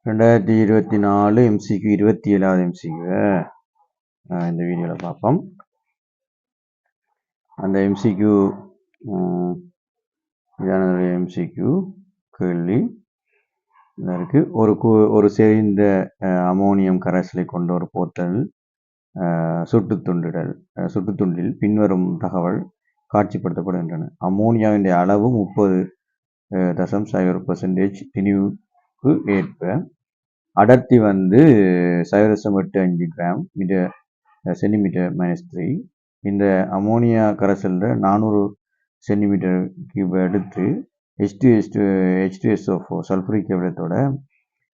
2024 MCQ 27வது MCQ இந்த வீடியோவில் பார்ப்போம். அந்த MCQ இதான MCQ கேள்வி இருக்கு. ஒரு செறிந்த அமோனியம் கரைசலை கொண்ட ஒரு போத்தல் சுட்டுத்துண்டில் பின்வரும் தகவல் காட்சிப்படுத்தப்படுகின்றன. அமோனியாவின் அளவு 30.0% திணிவுக்கு ஏற்ப அடர்த்தி 0.85 கிராம் சென்டிமீட்டர் -3. இந்த அமோனியா கரைசலில் 400 சென்டிமீட்டர் கியூப் எடுத்து H2SO4 சல்பூரிக் அமிலத்தோட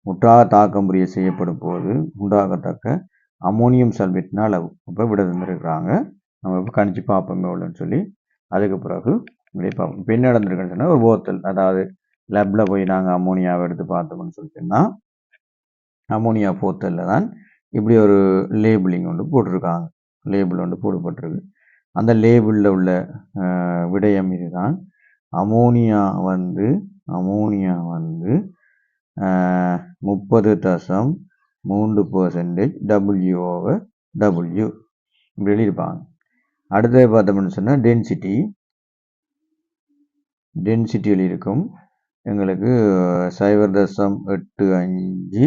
முற்றாக தாக்கம் புரிய செய்யப்படும் போது உண்டாகத்தக்க அமோனியம் சல்பேட்டின் அளவு இப்போ விட தந்துருக்குறாங்க. நம்ம இப்போ கணிச்சு பார்ப்போம் எவ்வளோன்னு சொல்லி. அதுக்கு பிறகு இப்படி பார்ப்போம். இப்போ என்ன நடந்திருக்குன்னு சொன்னால், ஒரு போத்தல், அதாவது லேப்பில் போய் நாங்கள் அமோனியாவை எடுத்து பார்த்தோம்னு சொல்லிட்டுன்னா, அமோனியா போத்தலில் தான் இப்படி ஒரு லேபிளிங் ஒன்று போட்டிருக்காங்க. லேபிள் ஒன்று போடப்பட்டிருக்கு. அந்த லேபிளில் உள்ள விடயம் இதுதான். அமோனியா 30.3% W/W இப்படி எழுதியிருப்பாங்க. அடுத்தது பார்த்தோம்னு சொன்னால் டென்சிட்டி எழுதியிருக்கும். எங்களுக்கு 0.85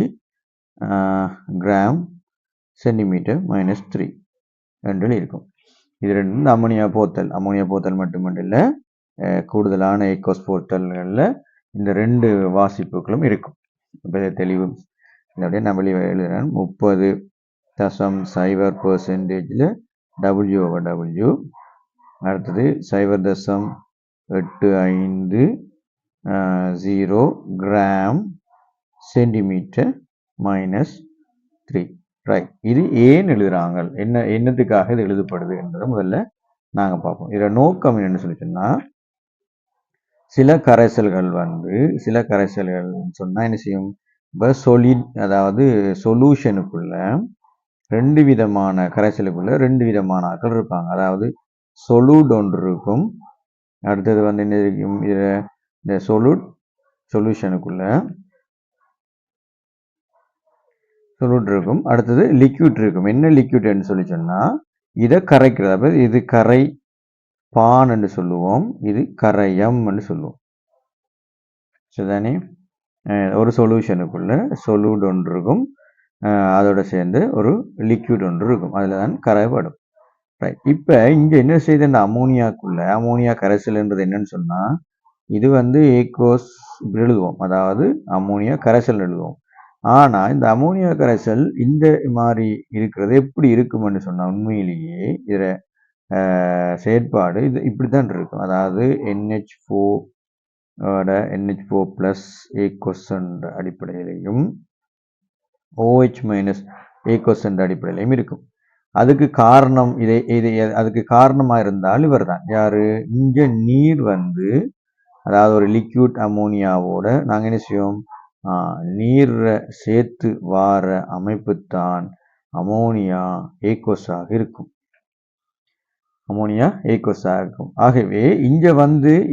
கிராம் சென்டிமீட்டர் -3 என்று இருக்கும். இது ரெண்டு அமோனியா போத்தல் மட்டுமல்ல, கூடுதலான ஏக்கோஸ் போத்தல்களில் இந்த ரெண்டு வாசிப்புகளும் இருக்கும். இப்போ தெளிவு இதோடைய நம்ம எழுதுறேன். 30.0% W/W, அடுத்தது 0.85 கிராம் சென்டிமீட்டர் -3. ரைட். இது ஏன் எழுதுறாங்க, என்னத்துக்காக இது எழுதப்படுது என்பதை முதல்ல நாங்கள் பார்ப்போம். இதில் நோக்கம் என்னன்னு சொல்லிட்டோம்னா, சில கரைசல்கள் சொன்னால் என்ன செய்யும், இப்போ சொலிட், அதாவது சொல்யூஷனுக்குள்ள ரெண்டு விதமான ஆட்கள் இருப்பாங்க. அதாவது சொலூட் ஒன்று இருக்கும், அடுத்தது என்ன இருக்கும், இதில் இந்த சொல்யூஷனுக்குள்ள சொலூட் இருக்கும், அடுத்தது லிக்விட் இருக்கும். என்ன லிக்விட்னு சொல்லி சொன்னால், இதை கரைக்கிறது. அப்போ இது கரை பான் என்று சொல்லுவோம், இது கரையம் என்று சொல்லுவோம். சரிதானே? ஒரு சொல்யூஷனுக்குள்ள சொலூட் ஒன்று இருக்கும், அதோட சேர்ந்து ஒரு லிக்விட் ஒன்று இருக்கும், அதில் தான் கரைப்படும். ரைட். இப்போ இங்கே என்ன செய்யுது, இந்த அமோனியா கரைசல்ன்றது என்னன்னு சொன்னால், இது ஏக்கோஸ் எழுதுவோம், அதாவது அமோனியா கரைசல் எழுதுவோம். ஆனால் இந்த அமோனியா கரைசல் இந்த மாதிரி இருக்கிறது எப்படி இருக்கும்னு சொன்னால், உண்மையிலேயே இதில் செயற்பாடு இது இப்படி தான் இருக்கும். அதாவது NH4+ ஏக்கோஸ் என்ற அடிப்படையிலையும் OH- ஏக்கோஸ் என்ற அடிப்படையிலையும் இருக்கும். அதுக்கு காரணம் அதுக்கு காரணமாக இருந்தால் இவர் தான் யாரு, இங்கே நீர் அதாவது ஒரு லிக்விட் அமோனியாவோட நாங்கள் என்ன செய்வோம், நீரை சேர்த்து வார அமைப்பு தான் அமோனியா ஏக்கோஸாக இருக்கும். ஆகவே இங்கே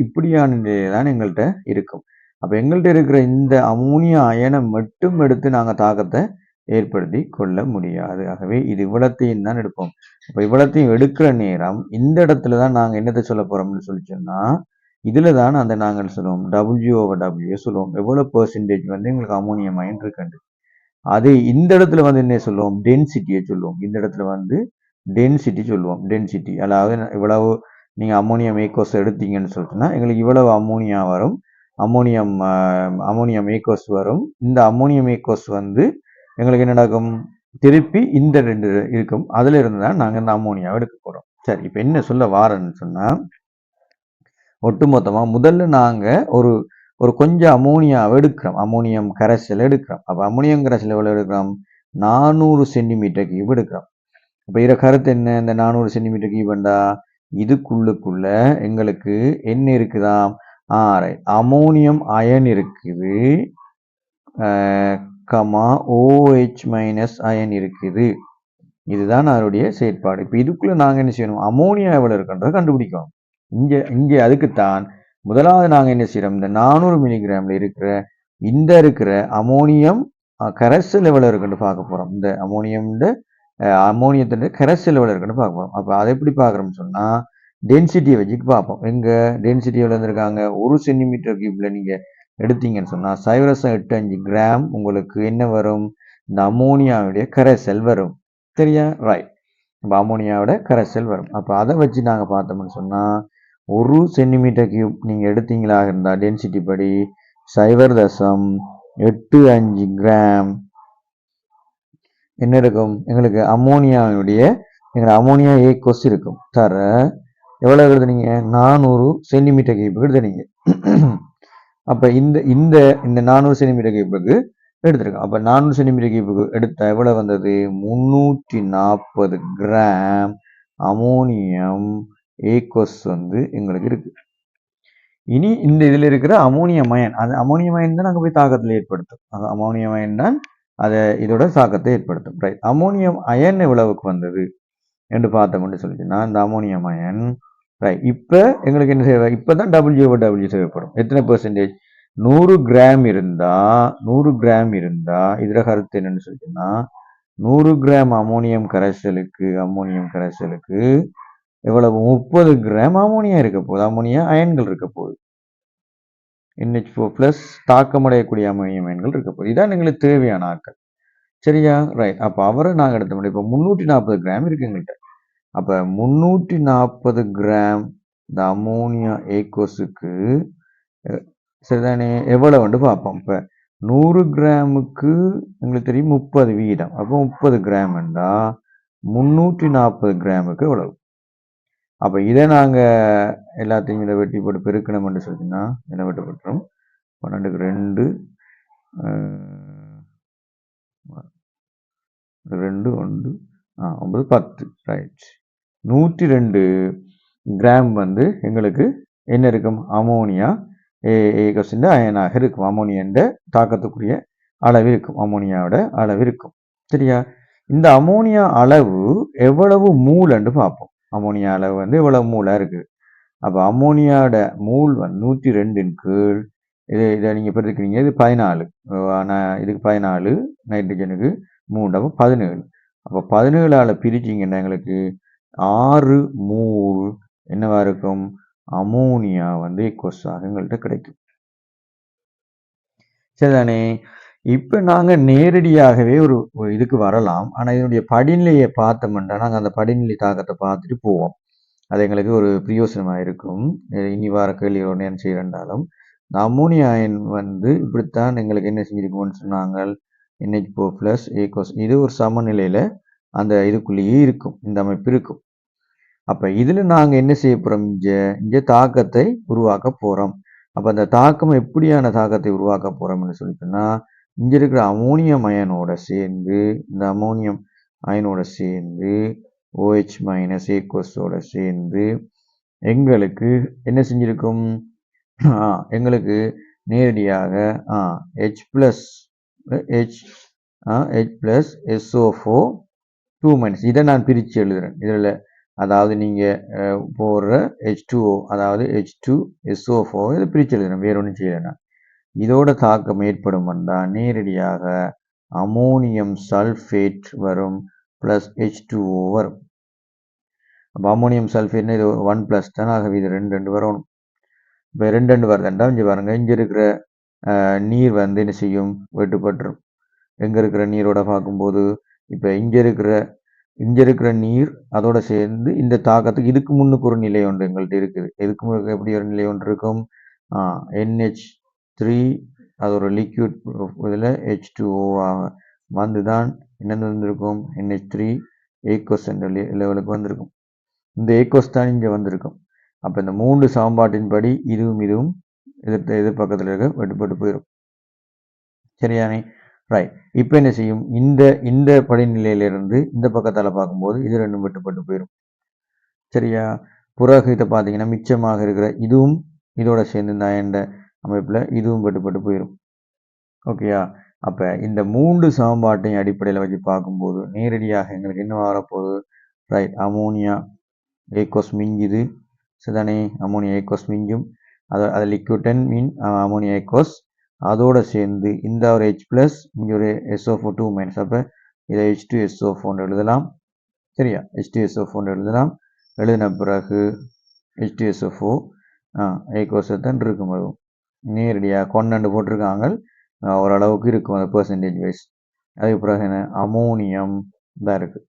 இப்படியான நிலையில தான் எங்கள்கிட்ட இருக்கும். அப்போ எங்கள்கிட்ட இருக்கிற இந்த அமோனியா அயனை மட்டும் எடுத்து நாங்கள் தாக்கத்தை ஏற்படுத்தி கொள்ள முடியாது. ஆகவே இது இவ்வளத்தையும் தான் எடுப்போம். அப்போ இவ்வளத்தையும் எடுக்கிற நேரம் இந்த இடத்துல தான் நாங்கள் என்னத்தை சொல்ல போகிறோம்னு சொல்லி சொன்னால், இதில் தான் நாங்கள் சொல்லுவோம் W/W சொல்லுவோம். எவ்வளோ பெர்சன்டேஜ் எங்களுக்கு அமோனியம் அயன் இருக்குண்டு. அது இந்த இடத்துல என்ன சொல்லுவோம், டென்சிட்டியை சொல்லுவோம். இந்த இடத்துல டென்சிட்டி சொல்லுவோம். டென்சிட்டி, அதாவது இவ்வளவு நீங்கள் அமோனியம் ஏக்கோஸ் எடுத்தீங்கன்னு சொல்லிட்டுனா எங்களுக்கு இவ்வளவு அமோனியா வரும், அமோனியம் ஏக்கோஸ் வரும். இந்த அமோனியம் ஏக்கோஸ் எங்களுக்கு என்ன நடக்கும், திருப்பி இந்த ரெண்டு இருக்கும், அதுல இருந்து தான் நாங்கள் இந்த அமோனியாவை எடுக்க போகிறோம். சரி, இப்போ என்ன சொல்ல வாரன்னு சொன்னால், ஒட்டுமொத்தமாக முதல்ல நாங்கள் ஒரு கொஞ்சம் அமோனியாவை எடுக்கிறோம், அமோனியம் கரைசல் எடுக்கிறோம். அப்போ அமோனியம் கரைசல் எவ்வளோ எடுக்கிறோம், 400 சென்டிமீட்டர் கியூப் எடுக்கிறோம். இப்போ இதில் கருத்து என்ன, இந்த 400 சென்டிமீட்டர் கியூப்ண்டா இதுக்குள்ளுக்குள்ள எங்களுக்கு என்ன இருக்குதாம், அமோனியம் அயன் இருக்குது, OH- அயன் இருக்குது. இதுதான் அதனுடைய செயற்பாடு. இப்போ இதுக்குள்ள நாங்கள் என்ன செய்யணும், அமோனியா எவ்வளோ இருக்குன்றதை கண்டுபிடிக்கணும். இங்கே அதுக்குத்தான் முதலாவது நாங்கள் என்ன செய்யறோம், இந்த 400 மில்லிகிராம்ல இருக்கிற அமோனியம் கரைசல் எவ்வளோ இருக்குன்னு பார்க்க போகிறோம். இந்த அமோனியத்தின் கரைசல் எவ்வளோ இருக்குன்னு பார்க்க போகிறோம். அப்போ அதை எப்படி பார்க்குறோம்னு சொன்னால் டென்சிட்டியை வச்சுட்டு பார்ப்போம். எங்கே டென்சிட்டி எவ்வளோ இருந்திருக்காங்க, 1 சென்டிமீட்டர் கியூப்பில் நீங்கள் எடுத்தீங்கன்னு சொன்னால் 0.85 கிராம் உங்களுக்கு என்ன வரும், இந்த அமோனியாவுடைய கரைசல் வரும். சரியா? ரைட். இப்போ அமோனியாவோட கரைசல் வரும். அப்போ அதை வச்சு நாங்கள் பார்த்தோம்னு சொன்னால் 1 சென்டிமீட்டர் கியூப் நீங்கள் எடுத்தீங்களாக இருந்தால் டென்சிட்டி படி 0.85 கிராம் என்ன இருக்கும், எங்களுக்கு அமோனியா ஏக்கோஸ் இருக்கும். தர எவ்வளோ எழுதுனீங்க, 400 சென்டிமீட்டர் கியூப்புக்கு எழுதுனீங்க. அப்போ இந்த இந்த இந்த 400 சென்டிமீட்டர் கியூப்புக்கு எடுத்துருக்கோம். அப்போ 400 சென்டிமீட்டர் கியூப்புக்கு எடுத்தால் எவ்வளோ வந்தது, 340 கிராம் அமோனியம் ஏக்கோஸ் எங்களுக்கு இருக்கு. இனி இந்த இதில் இருக்கிற அமோனியம் அயன், அது அமோனியம் அயன் தான் நாங்கள் போய் தாக்கத்தில் ஏற்படுத்தும். அது அமோனியம் அயன் தான் அதை இதோட தாக்கத்தை ஏற்படுத்தும். ரைட். அமோனியம் அயன் எவ்வளவுக்கு வந்தது என்று பார்த்தோம்னு சொல்லிச்சுன்னா இந்த அமோனியம் அயன் ரைட். இப்போ எங்களுக்கு என்ன தேவை, இப்போ தான் WW தேவைப்படும். எத்தனை பெர்சன்டேஜ், 100 கிராம் இருந்தா இதில் கருத்து என்னன்னு சொல்லிச்சுன்னா 100 கிராம் அமோனியம் கரைசலுக்கு எவ்வளவு, 30 கிராம் அமோனியா இருக்க போகுது, அமோனியா அயன்கள் இருக்க போகுது. NH4+ தாக்கமடையக்கூடிய அமோனியம் அயன்கள் இருக்க போகுது. இதான் எங்களுக்கு தேவையான ஆட்கள். சரியா? ரைட். அப்போ அவரை நாங்கள் எடுத்த முடியும். இப்போ 340 கிராம் இருக்கு எங்கள்கிட்ட. அப்போ 340 கிராம் இந்த அமோனியா ஏக்கோஸுக்கு சரிதானே எவ்வளவு பார்ப்போம். இப்போ 100 கிராமுக்கு எங்களுக்கு தெரியும் 30 வீதம். அப்போ 30 கிராம் என்றால் 340 கிராமுக்கு எவ்வளவு. அப்போ இதை நாங்கள் எல்லாத்தையும் இதை வெட்டி போட்டு பெருக்கணும்னு சொல்லிங்கன்னா என்ன வெட்டப்பட்டுரும், 12க்கு 2 2 1 9 10 ரைட். 102 கிராம் எங்களுக்கு என்ன இருக்கும், அமோனியா ஏகோஸின் அயனாக இருக்கும். அமோனியன்ற தாக்கத்துக்குரிய அளவு இருக்கும், அமோனியாவோட அளவு இருக்கும். சரியா? இந்த அமோனியா அளவு எவ்வளவு மூலன்னு பார்ப்போம். அமோனியா அளவு எவ்வளவு மூலா இருக்குது. அப்போ அமோனியாவோட மூல் 102 கீழ் இதை நீங்கள் பெருக்கிறீங்க, இது 14, இதுக்கு 14, நைட்ரஜனுக்கு 3, அப்போ 17. அப்போ 17ஆல் பிரிச்சிங்கன்னா எங்களுக்கு 6 மூல் என்னவா இருக்கும், அமோனியா ஏக்கோஸாக எங்கள்கிட்ட கிடைக்கும். சரிதானே? இப்போ நாங்கள் நேரடியாகவே ஒரு இதுக்கு வரலாம். ஆனால் இதனுடைய படிநிலையை பார்த்தோம்னா நாங்கள் அந்த படிநிலை தாக்கத்தை பார்த்துட்டு போவோம். அது எங்களுக்கு ஒரு பிரயோசனமாக இருக்கும். இனி வார கேள்வியோட என்ன செய்யறண்டாலும் இந்த அமோனியா அயன் இப்படித்தான் எங்களுக்கு என்ன செஞ்சிருக்கும்னு சொன்னாங்க, NH4+ ஏக்கோஸ் இது ஒரு சமநிலையில் அந்த இதுக்குள்ளேயே இருக்கும், இந்த அமைப்பு இருக்கும். அப்போ இதில் நாங்கள் என்ன செய்ய போகிறோம், இங்கே தாக்கத்தை உருவாக்க போகிறோம். அப்போ அந்த தாக்கம் எப்படியான தாக்கத்தை உருவாக்க போகிறோம்னு சொல்லிட்டோம்னா இங்கே இருக்கிற அமோனியம் அயனோட சேர்ந்து இந்த அமோனியம் அயனோட சேர்ந்து OH- ஏக்கோஸோட சேர்ந்து எங்களுக்கு என்ன செஞ்சிருக்கும், எங்களுக்கு நேரடியாக H+ SO4 2- இதை நான் பிரித்து எழுதுறேன். இதில் அதாவது நீங்கள் போடுற H2O அதாவது H2SO4 இதை பிரித்து எழுதுறேன், வேற ஒன்றும் செய்யலைன்னா. இதோட தாக்கம் ஏற்படும் என்றால் நேரடியாக அமோனியம் சல்ஃபேட் வரும் ப்ளஸ் H2O வரும். அப்போ அமோனியம் சல்ஃபேட்னா இது 1+ தான், ஆகவே இது 2 வரணும். இப்போ 2 வருதுண்டா இங்கே பாருங்க, இங்கே இருக்கிற நீர் என்ன செய்யும், வெட்டுப்பட்டுரும். எங்கே இருக்கிற நீரோட பார்க்கும்போது இப்போ இங்கே இருக்கிற நீர் அதோட சேர்ந்து இந்த தாக்கத்துக்கு இதுக்கு முன்னுக்கு ஒரு நிலை ஒன்று எங்கள்கிட்ட இருக்குது. எதுக்கு முன்னுக்கு எப்படி ஒரு நிலை ஒன்று இருக்கும், NH3 அது ஒரு லிக்யூட் இதில் H2O தான் என்னென்னு வந்திருக்கும், NH3 ஏக்கோஸ் என்ற லெவலுக்கு வந்திருக்கும். இந்த ஏக்கோஸ் தான் இங்கே வந்திருக்கும். அப்போ இந்த 3 சமன்பாட்டின்படி இதுவும் எதிர்பக்கத்தில் இருக்க வெட்டுப்பட்டு போயிடும். சரியானே? ரைட். இப்போ என்ன செய்யும், இந்த படிநிலையிலிருந்து இந்த பக்கத்தால் பார்க்கும்போது இது 2 வெட்டுப்பட்டு போயிடும். சரியா? பிறகு இதை பார்த்தீங்கன்னா மிச்சமாக இருக்கிற இதுவும் இதோட சேர்ந்து இந்த அயன்ட அமைப்பில் இதுவும் வெட்டுப்பட்டு போயிடும். ஓகேயா? அப்போ இந்த 3 சமன்பாட்டையும் அடிப்படையில் வச்சு பார்க்கும்போது நேரடியாக எங்களுக்கு என்ன வரப்போகுது, ரைட், அமோனியா ஏக்கோஸ் மிஞ்சுது. சரிதானே? அமோனியா ஏக்கோஸ் மிஞ்சும். அது லிக்விட்டன் மீன் அமோனியா ஏக்கோஸ் அதோட சேர்ந்து இந்த ஒரு H ப்ளஸ் இங்கே ஒரு SO4 2 மைனஸ், அப்போ இதை H2SO4 எழுதலாம். சரியா, H2SO4 எழுதலாம். எழுதின பிறகு H2SO4 ஏகோசத்தான் இருக்கும். அதுவும் நேரடியாக கொண்டு போட்டிருக்காங்க, ஓரளவுக்கு இருக்கும் அந்த பெர்சன்டேஜ் வைஸ். அதுக்கு பிறகு என்ன, அமோனியம் தான் இருக்குது.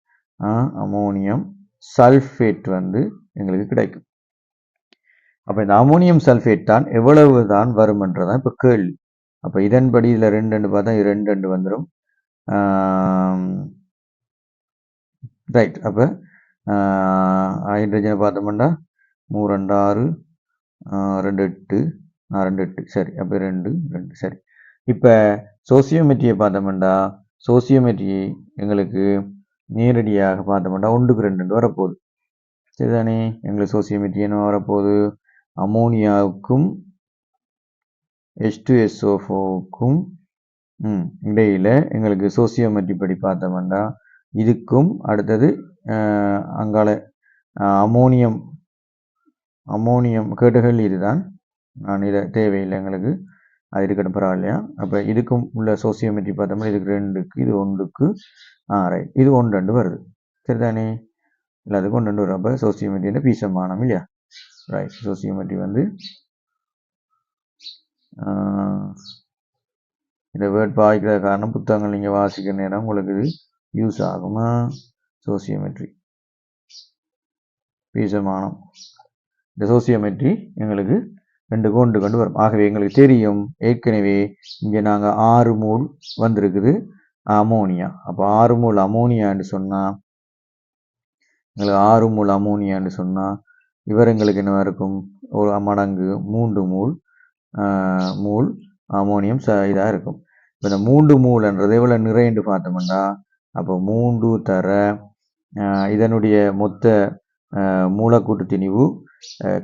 அமோனியம் சல்ஃபேட் வந்து எங்களுக்கு கிடைக்கும். அப்போ இந்த அமோனியம் சல்ஃபேட் தான் எவ்வளவு தான் வரும்ன்றதான் இப்போ கேள்வி. அப்போ இதன்படி இதில் 2 பார்த்தா 2 வந்துடும். ரைட். அப்போ ஹைட்ரஜனை பார்த்தோம்னா 3 2 6 2 8 2 8 சரி. அப்போ 2 2 சரி. இப்போ சோசியோமெட்ரியை பார்த்தோம்னா சோசியோமெட்ரி எங்களுக்கு நேரடியாக பார்த்தோம்னா 1க்கு 2 வரப்போகுது. சரிதானே, எங்களுக்கு சோசியோமெட்ரி என்ன வரப்போகுது, அமோனியாவுக்கும் H2SO4க்கும் இடையில் எங்களுக்கு சோசியோமெட்ரி படி பார்த்தோம்னா இதுக்கும் அடுத்தது அங்கால அமோனியம் கேட்டுகள் இதுதான். நான் இதை தேவையில்லை எங்களுக்கு, அது இருக்கட்டும், பரவாயில்லையா. அப்போ இதுக்கும் உள்ள சோசியோமெட்ரி பார்த்தோம்னா இதுக்கு 2க்கு இது 1க்கு ரைட், இது 1 2 வருது. சரிதானே, எல்லாத்துக்கும் 1 2 வரும். அப்போ சோசியோமெட்ரின்னு பீசமானம் இல்லையா. ரைட், சோசியோமெட்ரி வந்து இந்த வேர்ட் பாதிக்கிற காரணம் புத்தகங்கள் நீங்கள் வாசிக்கிற நேரம் உங்களுக்கு இது யூஸ் ஆகுமா. சோசியோமெட்ரி பீசமானம், இந்த சோசியோமெட்ரி எங்களுக்கு 2க்கு 1 கொண்டு வரும். ஆகவே எங்களுக்கு தெரியும் ஏற்கனவே இங்கே நாங்கள் 6 மூல் வந்திருக்குது அமோனியா. அப்போ 6 மூல் அமோனியான்னு சொன்னால் எங்களுக்கு 6 மூல் அமோனியான்னு சொன்னால் இவர் எங்களுக்கு என்ன இருக்கும், ஒரு மடங்கு 3 மூல் அமோனியம் இதாக இருக்கும். இப்போ இந்த 3 மூலன்றது எவ்வளோ நிறையன்று பார்த்தோம்னா அப்போ 3 தர இதனுடைய மொத்த மூலக்கூட்டு திணிவு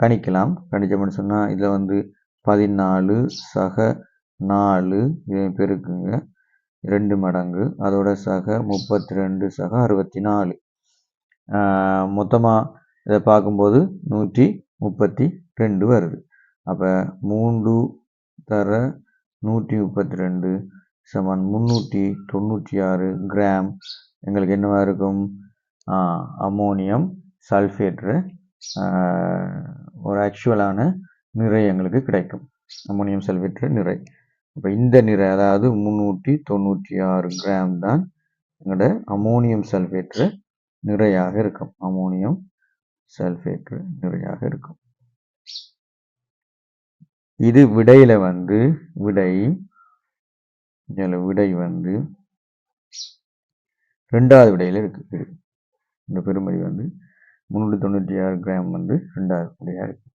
கணிக்கலாம். கணிச்சோம்னு சொன்னால் இதில் வந்து 14 சக 4 இதை பெருக்குங்க 2 மடங்கு, அதோட சக 32 சக 64, மொத்தமாக இதை பார்க்கும்போது 132 வருது. அப்போ 3 தர 132 சமன் 396 கிராம் எங்களுக்கு என்னவா இருக்கும், அமோனியம் சல்ஃபேட்டு ஒரு ஆக்சுவலான நிறை எங்களுக்கு கிடைக்கும். அமோனியம் சல்ஃபேட்டு நிறை. இப்போ இந்த நிறை அதாவது 396 கிராம் தான் எங்களோட அமோனியம் சல்ஃபேட்டு நிறையாக இருக்கும். அமோனியம் சல்ஃபேட்டு நிறையாக இருக்கும். இது விடையில வந்து விடை வந்து 2வது விடையில இருக்கு. இந்த பெருமதி வந்து 396 கிராம் வந்து 2வது விடையா இருக்கு.